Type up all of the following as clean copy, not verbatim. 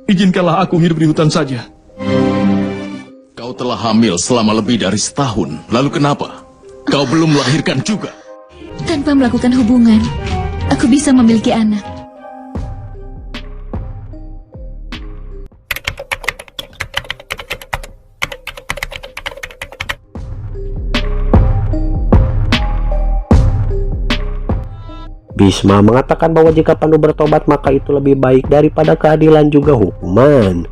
Izinkanlah aku hidup di hutan saja. Kau telah hamil selama lebih dari setahun. Lalu kenapa? Kau belum melahirkan juga. Tanpa melakukan hubungan, aku bisa memiliki anak. Bhisma mengatakan bahwa jika Pandu bertobat maka itu lebih baik daripada keadilan juga hukuman.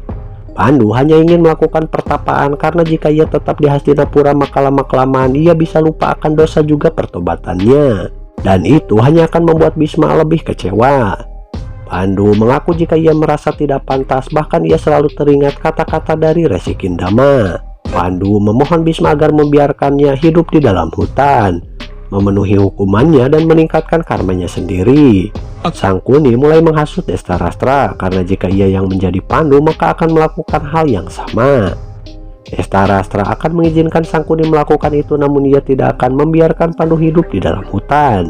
Pandu hanya ingin melakukan pertapaan karena jika ia tetap di Hastinapura maka lama-kelamaan ia bisa lupa akan dosa juga pertobatannya. Dan itu hanya akan membuat Bhisma lebih kecewa. Pandu mengaku jika ia merasa tidak pantas, bahkan ia selalu teringat kata-kata dari Resi Kindama. Pandu memohon Bhisma agar membiarkannya hidup di dalam hutan, memenuhi hukumannya dan meningkatkan karmanya sendiri. Sangkuni mulai menghasut Destarastra karena jika ia yang menjadi Pandu maka akan melakukan hal yang sama. Destarastra akan mengizinkan Sangkuni melakukan itu, namun ia tidak akan membiarkan Pandu hidup di dalam hutan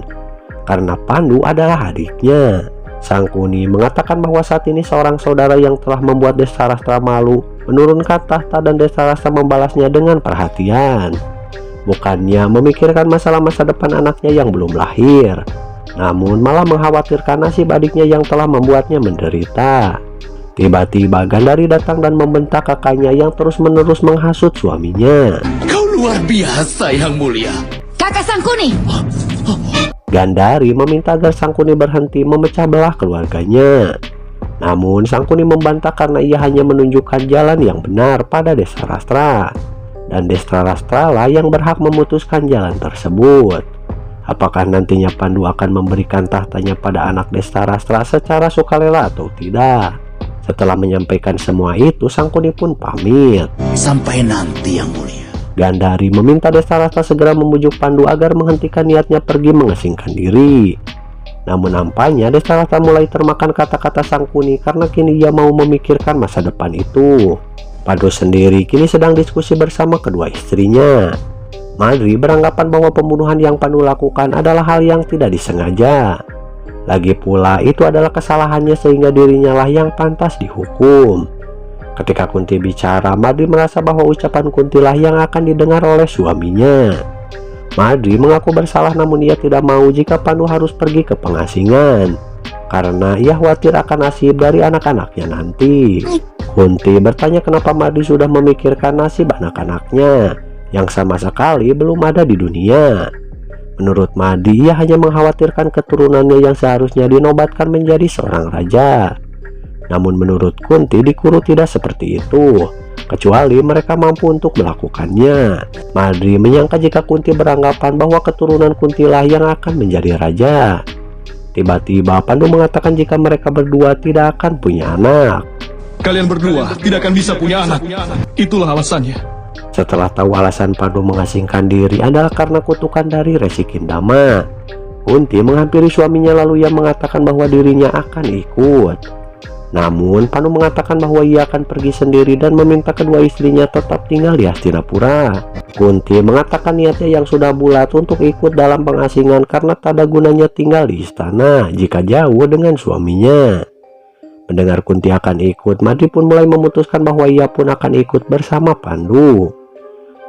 karena Pandu adalah adiknya. Sangkuni mengatakan bahwa saat ini seorang saudara yang telah membuat Destarastra malu menurunkan tahta dan Destarastra membalasnya dengan perhatian. Bukannya memikirkan masalah masa depan anaknya yang belum lahir, namun malah mengkhawatirkan nasib adiknya yang telah membuatnya menderita. Tiba-tiba Gandari datang dan membentak kakaknya yang terus-menerus menghasut suaminya. Kau luar biasa, Yang Mulia. Kakak Sangkuni! Gandari meminta agar Sangkuni berhenti memecah belah keluarganya. Namun Sangkuni membantah karena ia hanya menunjukkan jalan yang benar pada Destarastra. Dan Destarastra lah yang berhak memutuskan jalan tersebut. Apakah nantinya Pandu akan memberikan tahtanya pada anak Destarastra secara sukarela atau tidak? Setelah menyampaikan semua itu, Sangkuni pun pamit. Sampai nanti, Yang Mulia. Gandari meminta Destarastra segera membujuk Pandu agar menghentikan niatnya pergi mengasingkan diri. Namun nampaknya Destarastra mulai termakan kata-kata Sangkuni karena kini ia mau memikirkan masa depan itu. Pandu sendiri kini sedang diskusi bersama kedua istrinya. Madri beranggapan bahwa pembunuhan yang Pandu lakukan adalah hal yang tidak disengaja. Lagi pula itu adalah kesalahannya sehingga dirinya lah yang pantas dihukum. Ketika Kunti bicara, Madri merasa bahwa ucapan Kunti lah yang akan didengar oleh suaminya. Madri mengaku bersalah namun ia tidak mau jika Pandu harus pergi ke pengasingan karena ia khawatir akan nasib dari anak-anaknya nanti. Kunti bertanya kenapa Madri sudah memikirkan nasib anak-anaknya yang sama sekali belum ada di dunia. Menurut Madri, ia hanya mengkhawatirkan keturunannya yang seharusnya dinobatkan menjadi seorang raja. Namun menurut Kunti, di Kuru tidak seperti itu, kecuali mereka mampu untuk melakukannya. Madri menyangka jika Kunti beranggapan bahwa keturunan Kuntilah yang akan menjadi raja. Tiba-tiba Pandu mengatakan jika mereka berdua tidak akan punya anak. Kalian berdua tidak akan bisa punya anak. Itulah alasannya. Setelah tahu alasan Pandu mengasingkan diri adalah karena kutukan dari Resi Kindama, Kunti menghampiri suaminya lalu ia mengatakan bahwa dirinya akan ikut. Namun Pandu mengatakan bahwa ia akan pergi sendiri dan meminta kedua istrinya tetap tinggal di Hastinapura. Kunti mengatakan niatnya yang sudah bulat untuk ikut dalam pengasingan karena tak ada gunanya tinggal di istana jika jauh dengan suaminya. Mendengar Kunti akan ikut, Madri pun mulai memutuskan bahwa ia pun akan ikut bersama Pandu.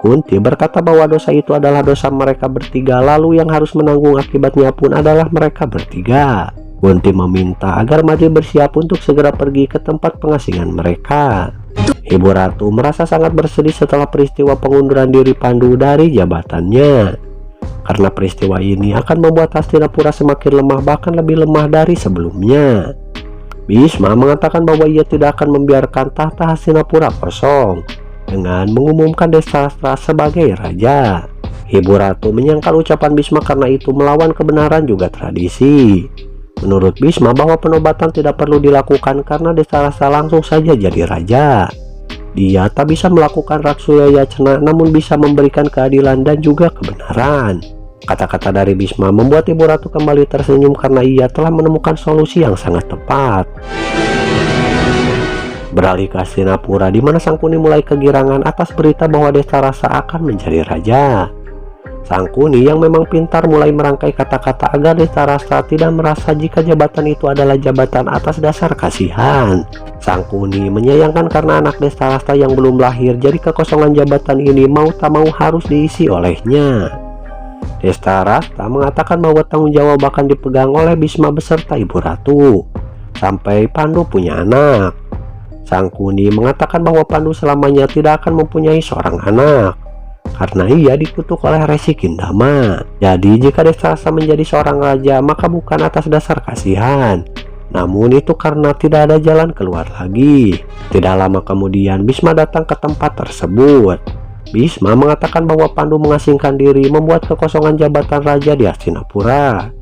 Kunti berkata bahwa dosa itu adalah dosa mereka bertiga, lalu yang harus menanggung akibatnya pun adalah mereka bertiga. Kunti meminta agar Madri bersiap untuk segera pergi ke tempat pengasingan mereka. Ibu Ratu merasa sangat bersedih setelah peristiwa pengunduran diri Pandu dari jabatannya. Karena peristiwa ini akan membuat Hastinapura semakin lemah, bahkan lebih lemah dari sebelumnya. Bhisma mengatakan bahwa ia tidak akan membiarkan tahta Hastinapura kosong dengan mengumumkan Destarastra sebagai raja. Ibu Ratu menyangkal ucapan Bhisma karena itu melawan kebenaran juga tradisi. Menurut Bhisma bahwa penobatan tidak perlu dilakukan karena Destarastra langsung saja jadi raja. Dia tak bisa melakukan Raksuya Yacna namun bisa memberikan keadilan dan juga kebenaran. Kata-kata dari Bhisma membuat Ibu Ratu kembali tersenyum karena ia telah menemukan solusi yang sangat tepat. Beralih ke Hastinapura di mana Sangkuni mulai kegirangan atas berita bahwa Destarastra akan menjadi raja. Sang Kuni yang memang pintar mulai merangkai kata-kata agar Destarastra tidak merasa jika jabatan itu adalah jabatan atas dasar kasihan. Sang Kuni menyayangkan karena anak Destarastra yang belum lahir, jadi kekosongan jabatan ini mau tak mau harus diisi olehnya. Destarastra mengatakan bahwa tanggung jawab akan dipegang oleh Bisma beserta Ibu Ratu sampai Pandu punya anak. Sang Kuni mengatakan bahwa Pandu selamanya tidak akan mempunyai seorang anak karena ia dikutuk oleh Resi Kindama. Jadi jika Destarastra menjadi seorang raja maka bukan atas dasar kasihan, namun itu karena tidak ada jalan keluar lagi. Tidak lama kemudian Bisma datang ke tempat tersebut. Bisma mengatakan bahwa Pandu mengasingkan diri membuat kekosongan jabatan raja di Hastinapura.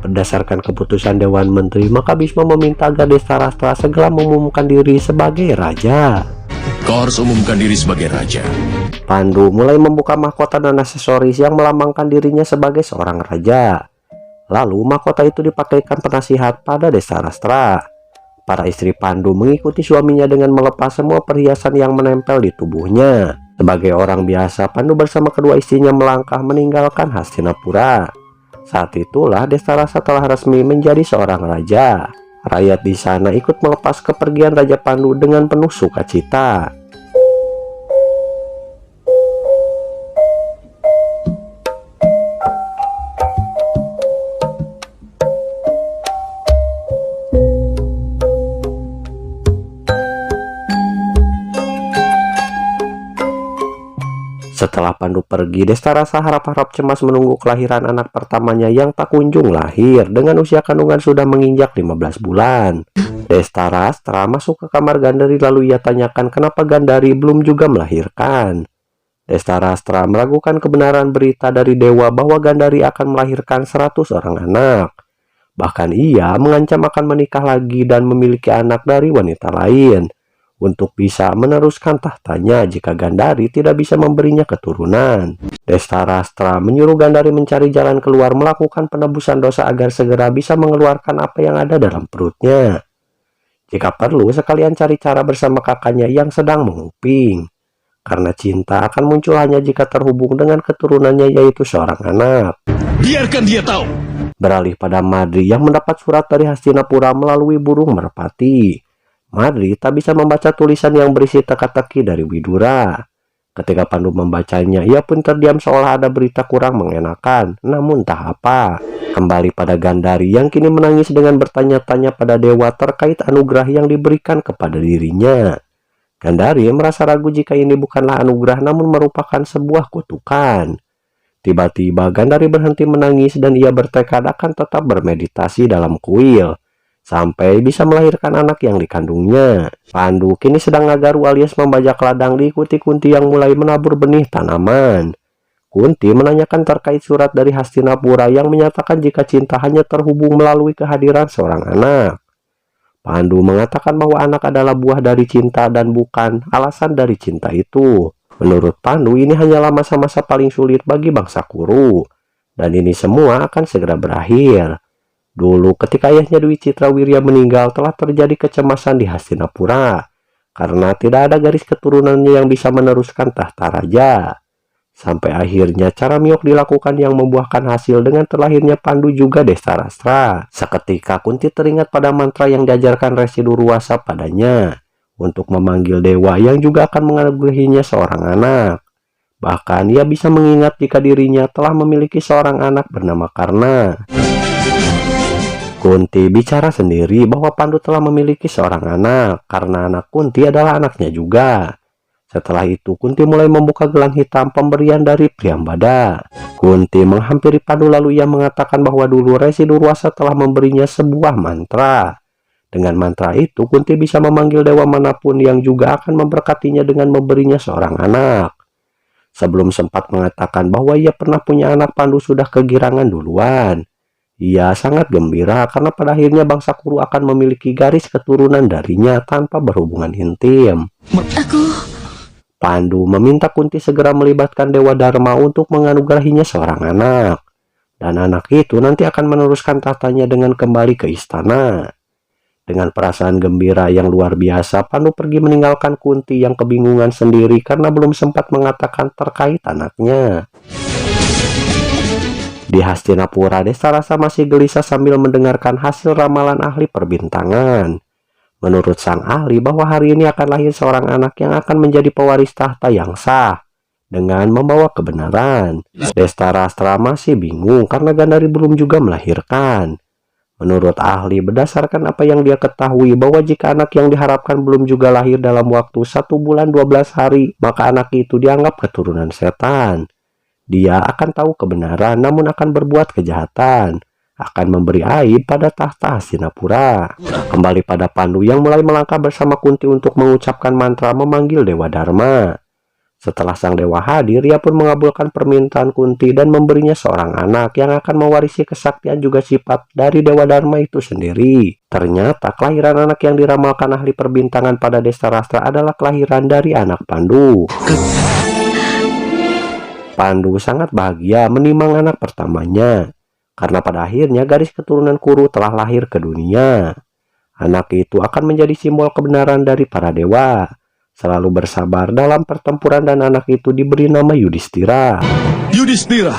Berdasarkan keputusan Dewan Menteri, maka Bisma meminta agar Destarastra segera mengumumkan diri sebagai raja. Kau harus umumkan diri sebagai raja. Pandu mulai membuka mahkota dan aksesoris yang melambangkan dirinya sebagai seorang raja. Lalu mahkota itu dipakaikan penasihat pada Destarastra. Para istri Pandu mengikuti suaminya dengan melepas semua perhiasan yang menempel di tubuhnya. Sebagai orang biasa, Pandu bersama kedua istrinya melangkah meninggalkan Hastinapura. Saat itulah Destarastra telah resmi menjadi seorang raja. Rakyat di sana ikut melepas kepergian Raja Pandu dengan penuh sukacita. Setelah Pandu pergi, Destarastra harap-harap cemas menunggu kelahiran anak pertamanya yang tak kunjung lahir dengan usia kandungan sudah menginjak 15 bulan. Destarastra masuk ke kamar Gandari lalu ia tanyakan kenapa Gandari belum juga melahirkan. Destarastra meragukan kebenaran berita dari dewa bahwa Gandari akan melahirkan 100 orang anak. Bahkan ia mengancam akan menikah lagi dan memiliki anak dari wanita lain untuk bisa meneruskan tahtanya jika Gandari tidak bisa memberinya keturunan. Destarastra menyuruh Gandari mencari jalan keluar melakukan penebusan dosa agar segera bisa mengeluarkan apa yang ada dalam perutnya. Jika perlu sekalian cari cara bersama kakaknya yang sedang menguping. Karena cinta akan muncul hanya jika terhubung dengan keturunannya yaitu seorang anak. Biarkan dia tahu. Beralih pada Madri yang mendapat surat dari Hastinapura melalui burung merpati. Madri tak bisa membaca tulisan yang berisi teka-teki dari Widura. Ketika Pandu membacanya, ia pun terdiam seolah ada berita kurang mengenakan. Namun tak apa. Kembali pada Gandari yang kini menangis dengan bertanya-tanya pada dewa terkait anugerah yang diberikan kepada dirinya. Gandari merasa ragu jika ini bukanlah anugerah namun merupakan sebuah kutukan. Tiba-tiba Gandari berhenti menangis dan ia bertekad akan tetap bermeditasi dalam kuil sampai bisa melahirkan anak yang dikandungnya. Pandu kini sedang ngagaru alias membajak ladang diikuti Kunti yang mulai menabur benih tanaman. Kunti menanyakan terkait surat dari Hastinapura yang menyatakan jika cinta hanya terhubung melalui kehadiran seorang anak. Pandu mengatakan bahwa anak adalah buah dari cinta dan bukan alasan dari cinta itu. Menurut Pandu ini hanyalah masa-masa paling sulit bagi bangsa Kuru. Dan ini semua akan segera berakhir. Dulu ketika ayahnya Dwi Citrawirya meninggal telah terjadi kecemasan di Hastinapura karena tidak ada garis keturunannya yang bisa meneruskan tahta raja. Sampai akhirnya cara miok dilakukan yang membuahkan hasil dengan terlahirnya Pandu juga Destarastra. Seketika Kunti teringat pada mantra yang diajarkan Resi Durwasa padanya untuk memanggil dewa yang juga akan menganugerahinya seorang anak. Bahkan ia bisa mengingat jika dirinya telah memiliki seorang anak bernama Karna. Kunti bicara sendiri bahwa Pandu telah memiliki seorang anak karena anak Kunti adalah anaknya juga. Setelah itu Kunti mulai membuka gelang hitam pemberian dari Priyambada. Kunti menghampiri Pandu lalu ia mengatakan bahwa dulu Resi Durwasa telah memberinya sebuah mantra. Dengan mantra itu Kunti bisa memanggil dewa manapun yang juga akan memberkatinya dengan memberinya seorang anak. Sebelum sempat mengatakan bahwa ia pernah punya anak, Pandu sudah kegirangan duluan. Ia sangat gembira karena pada akhirnya bangsa Kuru akan memiliki garis keturunan darinya tanpa berhubungan intim. Pandu meminta Kunti segera melibatkan Dewa Dharma untuk menganugerahinya seorang anak. Dan anak itu nanti akan meneruskan tahtanya dengan kembali ke istana. Dengan perasaan gembira yang luar biasa, Pandu pergi meninggalkan Kunti yang kebingungan sendiri karena belum sempat mengatakan terkait anaknya. Di Hastinapura, Destarasa masih gelisah sambil mendengarkan hasil ramalan ahli perbintangan. Menurut sang ahli bahwa hari ini akan lahir seorang anak yang akan menjadi pewaris tahta yang sah dengan membawa kebenaran. Destarastra masih bingung karena Gandhari belum juga melahirkan. Menurut ahli, berdasarkan apa yang dia ketahui bahwa jika anak yang diharapkan belum juga lahir dalam waktu 1 bulan 12 hari, maka anak itu dianggap keturunan setan. Dia akan tahu kebenaran namun akan berbuat kejahatan, akan memberi aib pada tahta Hastinapura. Kembali pada Pandu yang mulai melangkah bersama Kunti untuk mengucapkan mantra memanggil Dewa Dharma. Setelah sang dewa hadir, ia pun mengabulkan permintaan Kunti dan memberinya seorang anak yang akan mewarisi kesaktian juga sifat dari Dewa Dharma itu sendiri. Ternyata kelahiran anak yang diramalkan ahli perbintangan pada Destarastra adalah kelahiran dari anak Pandu. Pandu sangat bahagia menimang anak pertamanya, karena pada akhirnya garis keturunan Kuru telah lahir ke dunia. Anak itu akan menjadi simbol kebenaran dari para dewa, selalu bersabar dalam pertempuran, dan anak itu diberi nama Yudhistira. Yudhistira,